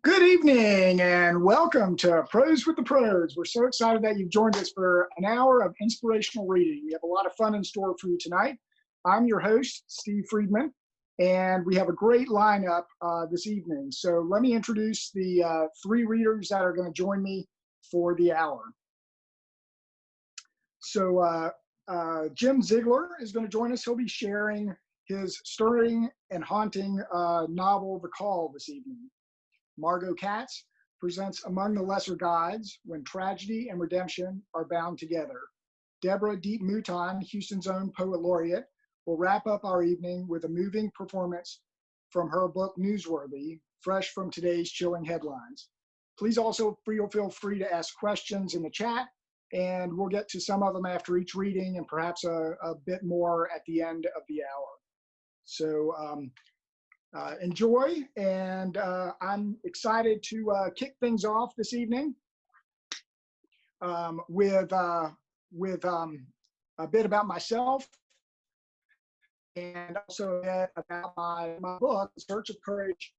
Good evening and welcome to Prose with the Pros. We're so excited that you've joined us for an hour of inspirational reading. We have a lot of fun in store for you tonight. I'm your host, Steve Friedman, and we have a great lineup this evening. So let me introduce the three readers that are going to join me for the hour. So Jim Ziegler is going to join us. He'll be sharing his stirring and haunting novel, The Call, this evening. Margot Katz presents Among the Lesser Gods, When Tragedy and Redemption Are Bound Together. Deborah Deep Mouton, Houston's own poet laureate, will wrap up our evening with a moving performance from her book Newsworthy, fresh from today's chilling headlines. Please also feel free to ask questions in the chat, and we'll get to some of them after each reading and perhaps a bit more at the end of the hour. So enjoy, and I'm excited to kick things off this evening with a bit about myself and also a bit about my book, Search of Courage,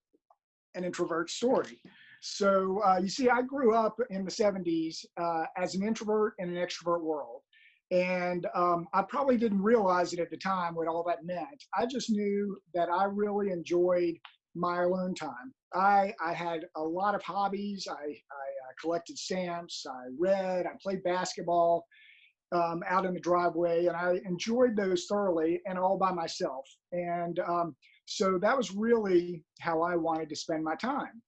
an Introvert Story. So you see, I grew up in the 70s as an introvert in an extrovert world. And I probably didn't realize it at the time what all that meant. I just knew that I really enjoyed my alone time. I had a lot of hobbies. I collected stamps, I read, I played basketball out in the driveway, and I enjoyed those thoroughly and all by myself. And so that was really how I wanted to spend my time.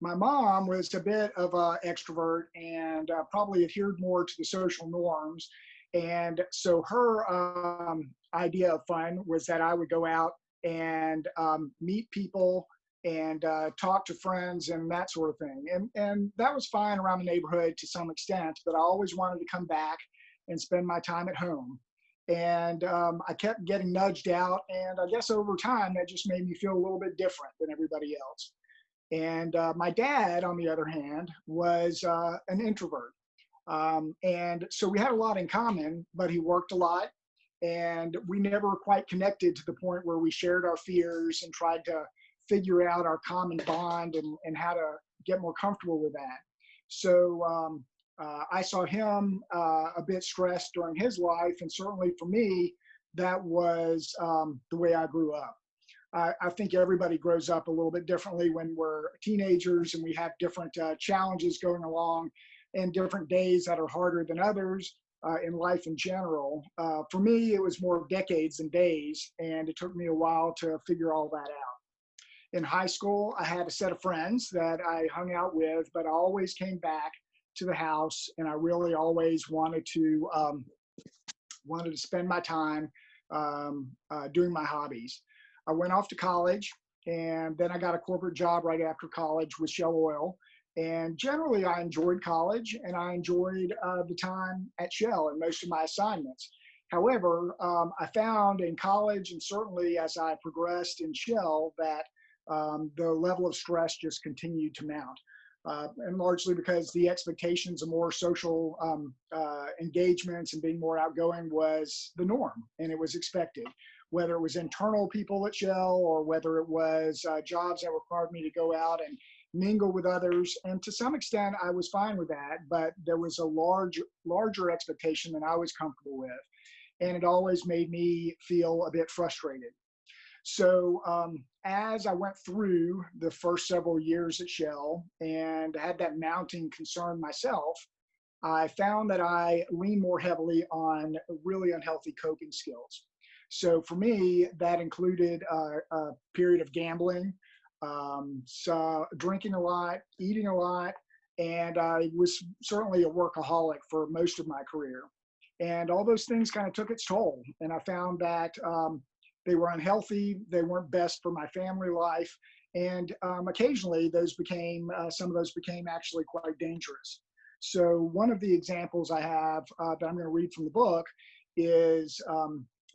My mom was a bit of an extrovert and probably adhered more to the social norms. And so her idea of fun was that I would go out and meet people and talk to friends and that sort of thing. And that was fine around the neighborhood to some extent, but I always wanted to come back and spend my time at home. And I kept getting nudged out. And I guess over time, that just made me feel a little bit different than everybody else. And my dad, on the other hand, was an introvert. And so we had a lot in common, but he worked a lot. And we never quite connected to the point where we shared our fears and tried to figure out our common bond and how to get more comfortable with that. So I saw him a bit stressed during his life. And certainly for me, that was the way I grew up. I think everybody grows up a little bit differently when we're teenagers and we have different challenges going along and different days that are harder than others in life in general. For me, it was more decades than days, and it took me a while to figure all that out. In high school, I had a set of friends that I hung out with, but I always came back to the house, and I really always wanted to spend my time doing my hobbies. I went off to college, and then I got a corporate job right after college with Shell Oil. And generally, I enjoyed college, and I enjoyed the time at Shell and most of my assignments. However, I found in college, and certainly as I progressed in Shell, that the level of stress just continued to mount. And largely because the expectations of more social engagements and being more outgoing was the norm, and it was expected. Whether it was internal people at Shell or whether it was jobs that required me to go out and mingle with others. And to some extent, I was fine with that, but there was a larger expectation than I was comfortable with. And it always made me feel a bit frustrated. So as I went through the first several years at Shell and had that mounting concern myself, I found that I leaned more heavily on really unhealthy coping skills. So for me, that included a period of gambling, so drinking a lot, eating a lot, and I was certainly a workaholic for most of my career. And all those things kind of took its toll. And I found that they were unhealthy, they weren't best for my family life, and occasionally some of those became actually quite dangerous. So one of the examples I have that I'm going to read from the book is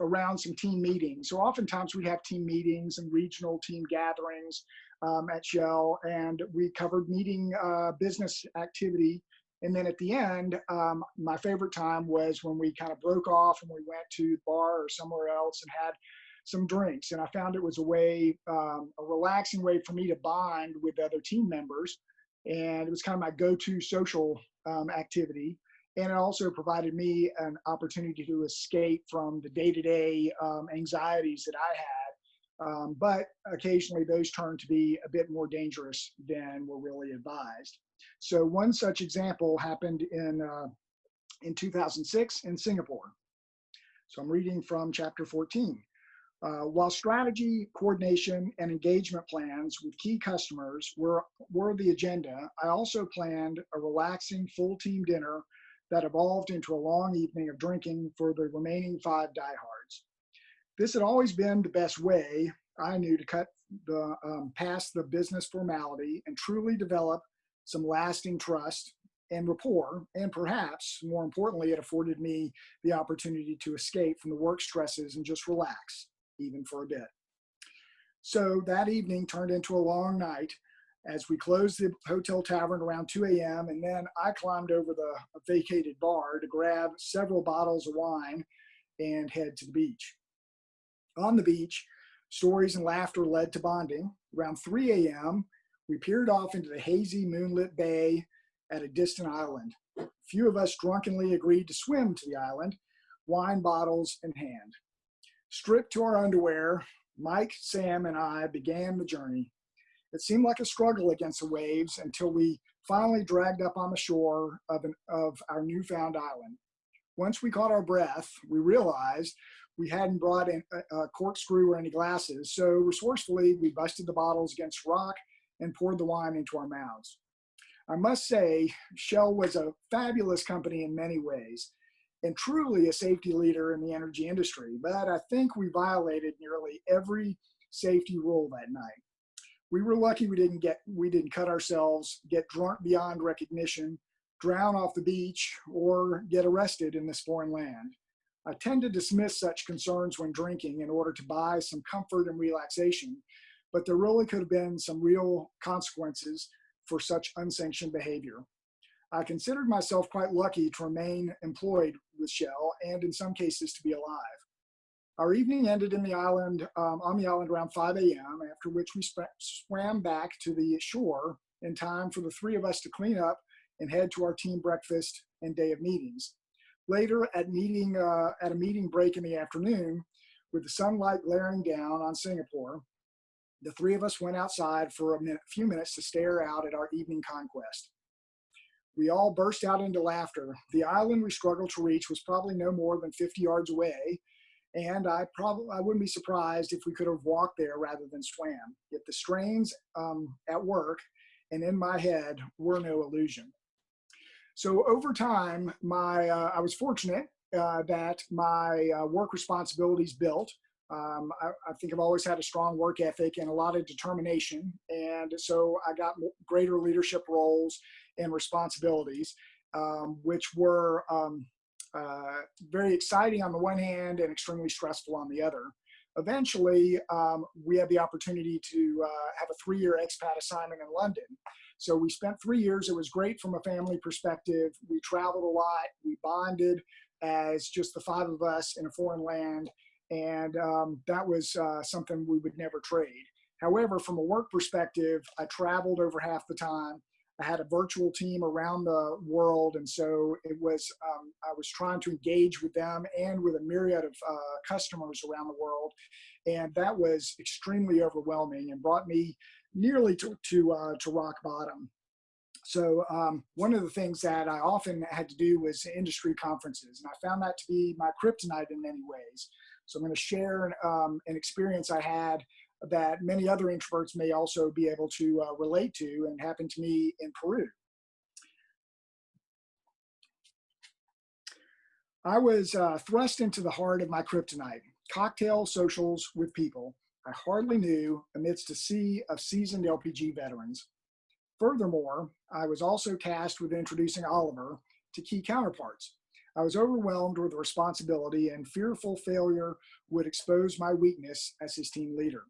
around some team meetings. So oftentimes we have team meetings and regional team gatherings at Shell, and we covered meeting business activity. And then at the end, my favorite time was when we kind of broke off and we went to the bar or somewhere else and had some drinks. And I found it was a way, a relaxing way for me to bond with other team members. And it was kind of my go-to social activity. And it also provided me an opportunity to escape from the day-to-day anxieties that I had. But occasionally those turned to be a bit more dangerous than were really advised. So one such example happened in 2006 in Singapore. So I'm reading from chapter 14. While strategy, coordination, and engagement plans with key customers were the agenda, I also planned a relaxing full team dinner that evolved into a long evening of drinking for the remaining 5 diehards. This had always been the best way I knew to cut past the business formality and truly develop some lasting trust and rapport, and perhaps more importantly, it afforded me the opportunity to escape from the work stresses and just relax, even for a bit. So that evening turned into a long night as we closed the hotel tavern around 2 a.m. and then I climbed over the vacated bar to grab several bottles of wine and head to the beach. On the beach, stories and laughter led to bonding. Around 3 a.m., we peered off into the hazy moonlit bay at a distant island. A few of us drunkenly agreed to swim to the island, wine bottles in hand. Stripped to our underwear, Mike, Sam, and I began the journey. It seemed like a struggle against the waves until we finally dragged up on the shore of our newfound island. Once we caught our breath, we realized we hadn't brought in a corkscrew or any glasses, so resourcefully we busted the bottles against rock and poured the wine into our mouths. I must say, Shell was a fabulous company in many ways and truly a safety leader in the energy industry, but I think we violated nearly every safety rule that night. We were lucky we didn't cut ourselves, get drunk beyond recognition, drown off the beach, or get arrested in this foreign land. I tend to dismiss such concerns when drinking in order to buy some comfort and relaxation, but there really could have been some real consequences for such unsanctioned behavior. I considered myself quite lucky to remain employed with Shell and in some cases to be alive. Our evening ended on the island around 5 a.m., after which we swam back to the shore in time for the 3 of us to clean up and head to our team breakfast and day of meetings. Later, at a meeting break in the afternoon, with the sunlight glaring down on Singapore, the 3 of us went outside for a few minutes to stare out at our evening conquest. We all burst out into laughter. The island we struggled to reach was probably no more than 50 yards away, and I wouldn't be surprised if we could have walked there rather than swam. Yet the strains at work and in my head were no illusion. So over time, I was fortunate that my work responsibilities built. I think I've always had a strong work ethic and a lot of determination. And so I got greater leadership roles and responsibilities, which were very exciting on the one hand and extremely stressful on the other. Eventually, we had the opportunity to have a 3-year expat assignment in London. So we spent 3 years. It was great from a family perspective. We traveled a lot. We bonded as just the 5 of us in a foreign land. And that was something we would never trade. However, from a work perspective, I traveled over half the time. I had a virtual team around the world. And so it was, I was trying to engage with them and with a myriad of customers around the world. And that was extremely overwhelming and brought me nearly to rock bottom. So one of the things that I often had to do was industry conferences. And I found that to be my kryptonite in many ways. So I'm going to share an experience I had that many other introverts may also be able to relate to, and happened to me in Peru. I was thrust into the heart of my kryptonite, cocktail socials with people I hardly knew amidst a sea of seasoned LPG veterans. Furthermore, I was also tasked with introducing Oliver to key counterparts. I was overwhelmed with the responsibility and fearful failure would expose my weakness as his team leader.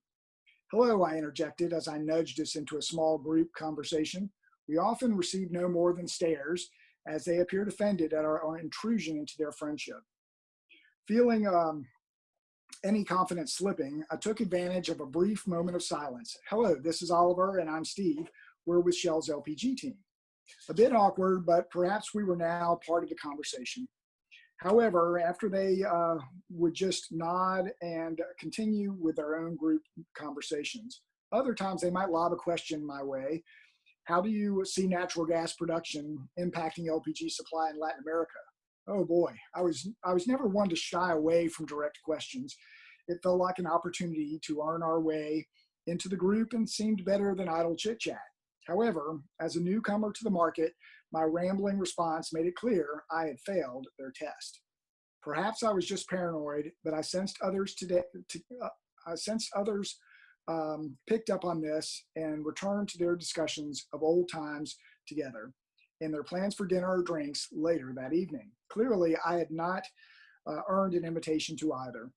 "Hello," I interjected as I nudged us into a small group conversation. We often receive no more than stares as they appeared offended at our intrusion into their friendship. Feeling any confidence slipping, I took advantage of a brief moment of silence. Hello, this is Oliver, and I'm Steve. We're with Shell's LPG team. A bit awkward, but perhaps we were now part of the conversation. However, after they would just nod and continue with their own group conversations. Other times they might lob a question my way. How do you see natural gas production impacting LPG supply in Latin America? Oh boy, I was never one to shy away from direct questions. It felt like an opportunity to earn our way into the group and seemed better than idle chit chat. However, as a newcomer to the market, my rambling response made it clear I had failed their test. Perhaps I was just paranoid, but I sensed others picked up on this and returned to their discussions of old times together and their plans for dinner or drinks later that evening. Clearly, I had not earned an invitation to either.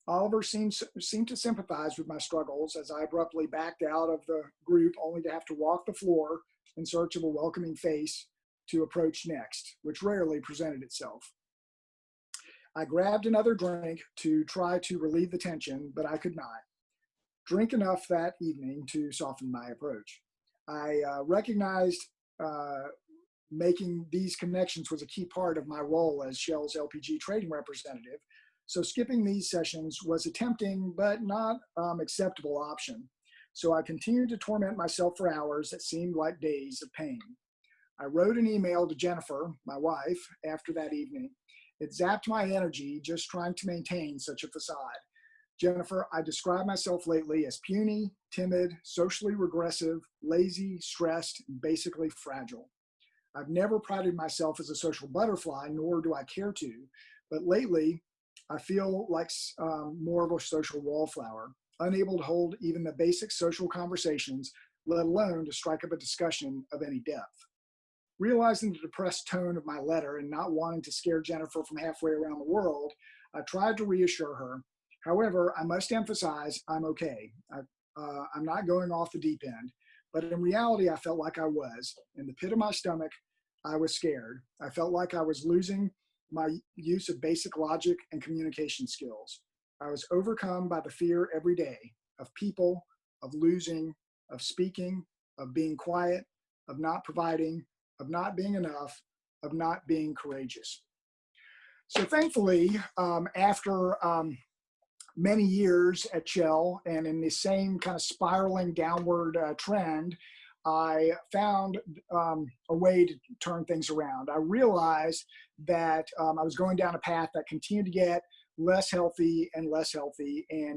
Oliver seemed to sympathize with my struggles as I abruptly backed out of the group, only to have to walk the floor in search of a welcoming face to approach next, which rarely presented itself. I grabbed another drink to try to relieve the tension, but I could not drink enough that evening to soften my approach. I recognized making these connections was a key part of my role as Shell's LPG trading representative. So skipping these sessions was a tempting but not acceptable option. So I continued to torment myself for hours that seemed like days of pain. I wrote an email to Jennifer, my wife, after that evening. It zapped my energy just trying to maintain such a facade. Jennifer, I describe myself lately as puny, timid, socially regressive, lazy, stressed, and basically fragile. I've never prided myself as a social butterfly, nor do I care to, but lately I feel like more of a social wallflower, unable to hold even the basic social conversations, let alone to strike up a discussion of any depth. Realizing the depressed tone of my letter and not wanting to scare Jennifer from halfway around the world, I tried to reassure her. However, I must emphasize I'm okay. I'm not going off the deep end, but in reality, I felt like I was. In the pit of my stomach, I was scared. I felt like I was losing my use of basic logic and communication skills. I was overcome by the fear every day of people, of losing, of speaking, of being quiet, of not providing, of not being enough, of not being courageous. So thankfully, after many years at Shell and in the same kind of spiraling downward trend, I found a way to turn things around. I realized that I was going down a path that continued to get less healthy and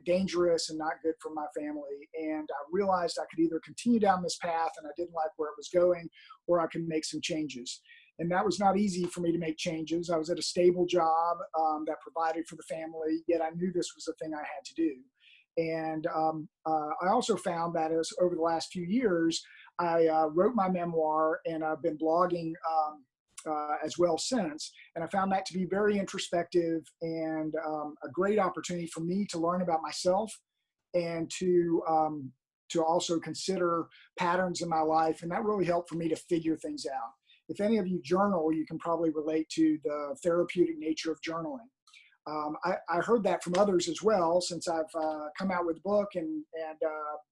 dangerous and not good for my family. And I realized I could either continue down this path and I didn't like where it was going, or I could make some changes. And that was not easy for me to make changes. I was at a stable job that provided for the family, yet I knew this was the thing I had to do. And I also found that as over the last few years, I wrote my memoir and I've been blogging as well since. And I found that to be very introspective and a great opportunity for me to learn about myself and to also consider patterns in my life. And that really helped for me to figure things out. If any of you journal, you can probably relate to the therapeutic nature of journaling. I heard that from others as well, since I've come out with a book and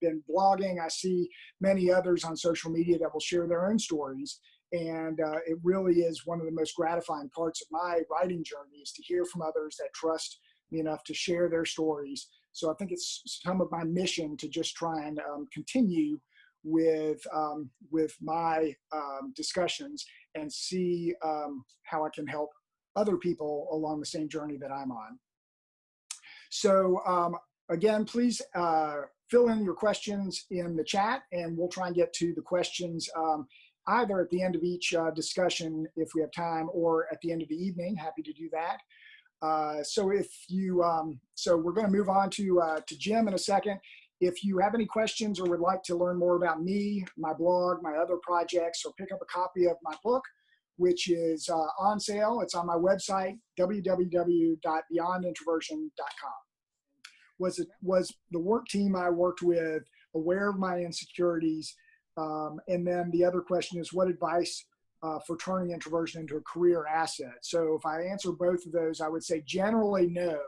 been blogging. I see many others on social media that will share their own stories. And it really is one of the most gratifying parts of my writing journey is to hear from others that trust me enough to share their stories. So I think it's some of my mission to just try and continue with my discussions and see how I can help other people along the same journey that I'm on. So again, please fill in your questions in the chat and we'll try and get to the questions either at the end of each discussion if we have time, or at the end of the evening. Happy to do that. So if you, so we're going to move on to Jim in a second. If you have any questions or would like to learn more about me, my blog, my other projects, or pick up a copy of my book, which is on sale, it's on my website, www.beyondintroversion.com. Was the work team I worked with aware of my insecurities? And then the other question is, what advice for turning introversion into a career asset? So if I answer both of those, I would say generally no.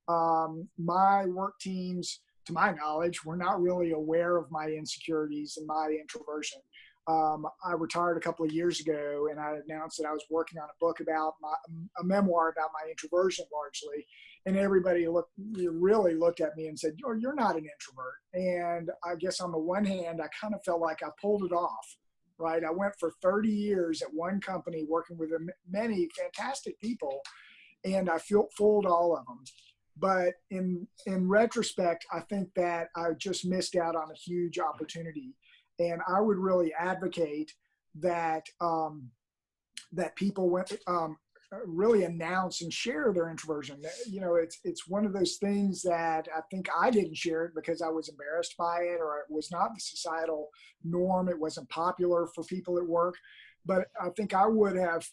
My work teams, to my knowledge, were not really aware of my insecurities and my introversion. I retired a couple of years ago, and I announced that I was working on a book about a memoir about my introversion largely. And everybody really looked at me and said, "Oh, you're not an introvert." And I guess on the one hand, I kind of felt like I pulled it off, right? I went for 30 years at one company working with many fantastic people, and I fooled all of them. But in retrospect, I think that I just missed out on a huge opportunity. And I would really advocate that that people really announce and share their introversion. You know, it's one of those things that I think I didn't share it because I was embarrassed by it, or it was not the societal norm. It wasn't popular for people at work. But I think I would have.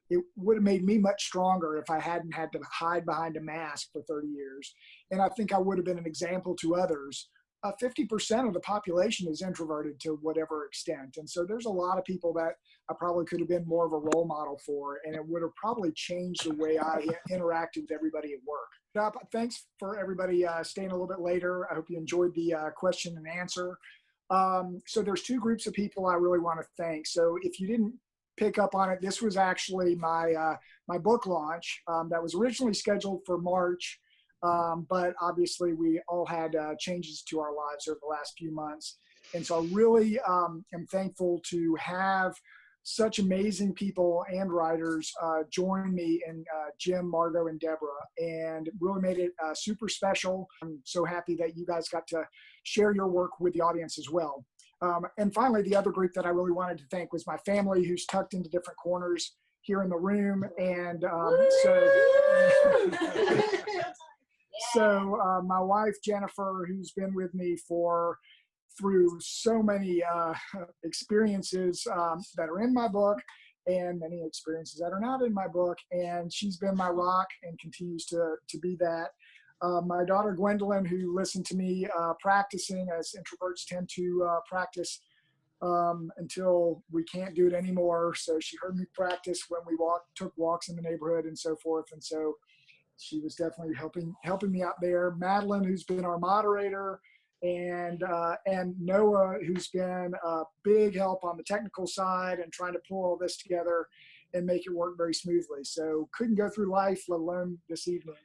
It would have made me much stronger if I hadn't had to hide behind a mask for 30 years. And I think I would have been an example to others. 50% of the population is introverted to whatever extent. And so there's a lot of people that I probably could have been more of a role model for, and it would have probably changed the way I interacted with everybody at work. Thanks for everybody staying a little bit later. I hope you enjoyed the question and answer. So there's two groups of people I really want to thank. So if you didn't pick up on it, this was actually my my book launch that was originally scheduled for March, but obviously we all had changes to our lives over the last few months, and so I really am thankful to have such amazing people and writers join me, and Jim, Margot, and Deborah, and really made it super special. I'm so happy that you guys got to share your work with the audience as well. And finally, the other group that I really wanted to thank was my family, who's tucked into different corners here in the room. And so my wife, Jennifer, who's been with me through so many experiences that are in my book, and many experiences that are not in my book. And she's been my rock and continues to be that. My daughter Gwendolyn, who listened to me practicing, as introverts tend to practice until we can't do it anymore. So she heard me practice when we took walks in the neighborhood and so forth. And so she was definitely helping me out there. Madeline, who's been our moderator, and Noah, who's been a big help on the technical side and trying to pull all this together and make it work very smoothly. So couldn't go through life, let alone this evening,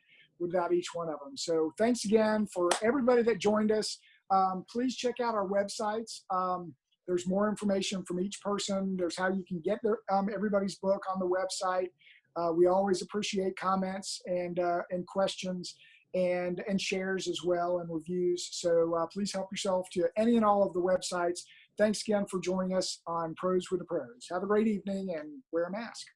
without each one of them. So thanks again for everybody that joined us. Please check out our websites. There's more information from each person. There's how you can get everybody's book on the website. We always appreciate comments and questions and shares as well, and reviews. So please help yourself to any and all of the websites. Thanks again for joining us on Prose with the Pros. Have a great evening and wear a mask.